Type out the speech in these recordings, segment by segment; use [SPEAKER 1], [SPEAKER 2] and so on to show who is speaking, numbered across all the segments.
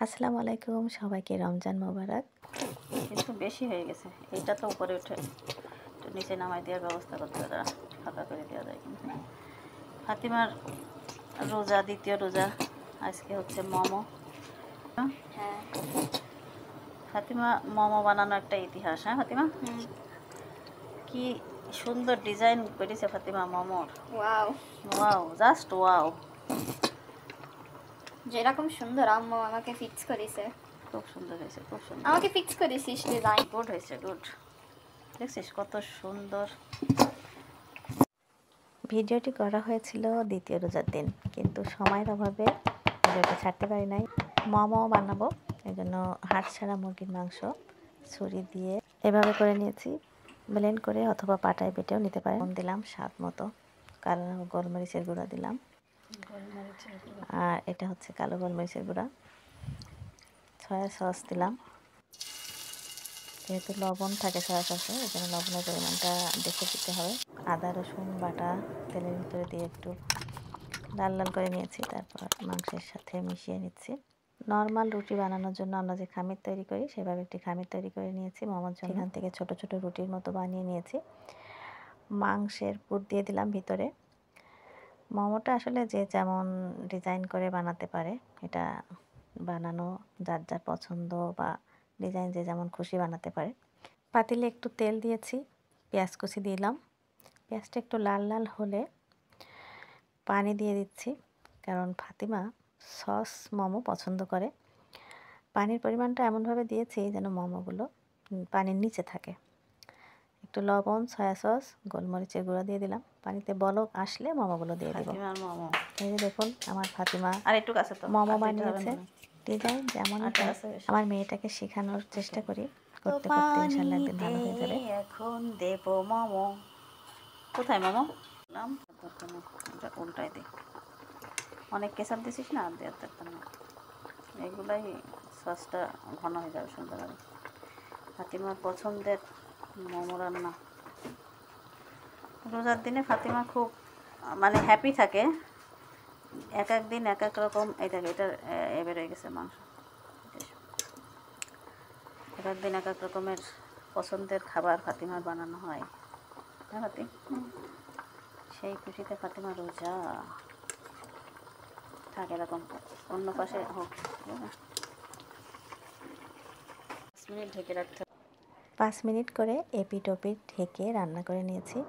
[SPEAKER 1] আসসালামু আলাইকুম, সবাইকে রমজান মোবারক।
[SPEAKER 2] কিন্তু বেশি হয়ে গেছে, এইটা তো উপরে উঠে একটু নিচে নামাই দেওয়ার ব্যবস্থা করতে হবে, ফাঁকা করে দেওয়া যায়। কিন্তু ফাতিমার রোজা, দ্বিতীয় রোজা, আজকে হচ্ছে মোমো।
[SPEAKER 3] হ্যাঁ,
[SPEAKER 2] ফাতিমা মোমো বানানো একটা ইতিহাস। হ্যাঁ ফাতিমা, কি সুন্দর ডিজাইন করেছে ফাতিমা মোমোর।
[SPEAKER 3] Wow,
[SPEAKER 2] wow, just wow.
[SPEAKER 3] যেরকম সুন্দর আম্মু আমাকে ফিক্স করেছে।
[SPEAKER 2] খুব সুন্দর হয়েছে, খুব সুন্দর।
[SPEAKER 3] আমাকে ফিক্স করেছিস ডিজাইন।
[SPEAKER 2] গুড হয়েছে, গুড। দেখছিস কত সুন্দর।
[SPEAKER 1] ভিডিওটি করা হয়েছিল দ্বিতীয় রোজার দিন, কিন্তু সময়ের অভাবে ভিডিওটি ছাড়তে পারি নাই। মোমো বানাবো, এই জন্য হাড় ছাড়া মুরগির মাংস ছুরি দিয়ে এভাবে করে নিয়েছি। ব্লেন্ড করে অথবা পাটায় বেটেও নিতে পারেন। দিলাম স্বাদ মতো, কালো গোলমরিচের গুঁড়া দিলাম, আর এটা হচ্ছে কালো গোলমরিচের গুঁড়া। সয়া সস দিলাম, যেহেতু লবণ থাকে সয়া সসে, এই জন্য লবণের পরিমাণটা দেখে দিতে হবে। আদা রসুন বাটা তেলের ভিতরে দিয়ে একটু লাল লাল করে নিয়েছি, তারপর মাংসের সাথে মিশিয়ে নিচ্ছি। নর্মাল রুটি বানানোর জন্য আমরা যে খামির তৈরি করি, সেভাবে একটি খামির তৈরি করে নিয়েছি মোমোর জন্য। এখান থেকে ছোট ছোট রুটির মতো বানিয়ে নিয়েছি। মাংসের পুর দিয়ে দিলাম ভিতরে। মোমোটা আসলে যে যেমন ডিজাইন করে বানাতে পারে, এটা বানানো যার যার পছন্দ বা ডিজাইন যে যেমন খুশি বানাতে পারে। পাতিলে একটু তেল দিয়েছি, পেঁয়াজ কুচি দিলাম। পেঁয়াজটা একটু লাল লাল হলে পানি দিয়ে দিচ্ছি, কারণ ফাতিমা সস মোমো পছন্দ করে। পানির পরিমাণটা এমনভাবে দিয়েছি যেন মোমোগুলো পানির নিচে থাকে। একটু লবণ, সয়া সস, গোলমরিচের গুঁড়া দিয়ে দিলাম। পানিতে বলক আসলে মোমোগুলো দিয়ে দিব। এই যে দেখুন আমার ফাতিমা
[SPEAKER 2] আর একটু কাছে তো
[SPEAKER 1] মোমো বানিয়েছে। ডিজাইন যেমন আমার মেয়েটাকে শেখানোর চেষ্টা করি, করতে করতে ইনশাআল্লাহ একদিন ভালো হয়ে যাবে।
[SPEAKER 2] এখন দেব মোমো। কোথায় মোমো? নাম উল্টাই দিই। অনেক কেসার দিছিস না, আর দেওয়ার দরকার নেই। এগুলাই সসটা ঘন হয়ে যাবে সুন্দর হবে। ফাতিমার পছন্দের মোমো রান্না। রোজার দিনে ফাতিমা খুব মানে হ্যাপি থাকে। এক এক দিন এক এক রকম এই থাকে। এটা এবার হয়ে গেছে মাংস। এক এক দিন এক এক রকমের পছন্দের খাবার ফাতিমার বানানো হয়। হ্যাঁ ফাতি, সেই খুশিতে ফাতিমা রোজা থাকে। এরকম অন্য পাশে হোক। 5 মিনিট ঢেকে রাখতে হবে।
[SPEAKER 1] 5 মিনিট করে এপিট ওপিট ঢেকে রান্না করে নিয়েছি।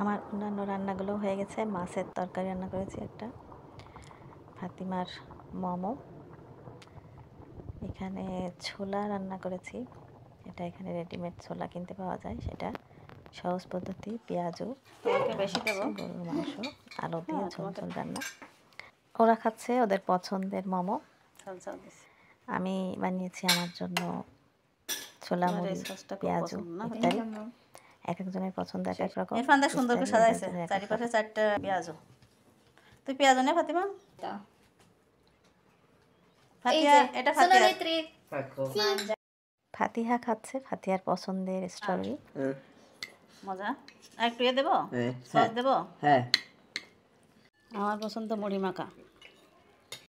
[SPEAKER 1] আমার অন্যান্য রান্নাগুলো হয়ে গেছে। মাছের তরকারি রান্না করেছি একটা, ফাতিমার মোমো, এখানে ছোলা রান্না করেছি। এটা এখানে রেডিমেড ছোলা কিনতে পাওয়া যায়, সেটা সহজ পদ্ধতি। পেঁয়াজু
[SPEAKER 2] বেশি দেব,
[SPEAKER 1] গরুর মাংস, আলু দিয়ে ঝোল ঝোল রান্না। ওরা খাচ্ছে ওদের পছন্দের মোমো। আমি বানিয়েছি আমার জন্য ছোলা মুড়ি, পেঁয়াজু ইত্যাদি। এক একজনের পছন্দ এক এক রকম।
[SPEAKER 2] ইরফান সুন্দর করে সাজাইছে, চারিপাশে 4টা পেঁয়াজু। তুই পেঁয়াজু নে ফাতিমা? এটা
[SPEAKER 1] ফাতিহা খাচ্ছে ফাতিহার পছন্দের স্ট্রবেরি।
[SPEAKER 2] মজা। আর একটু দেবো, সস দেবো। হ্যাঁ, আমার পছন্দ মুড়ি মাখা।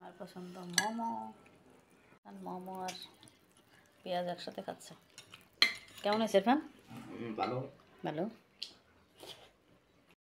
[SPEAKER 2] আমার পছন্দ মোমো। আর মোমো আর পেঁয়াজ একসাথে খাচ্ছে। কেমন হয়েছে ইরফান? ভালো ভালো।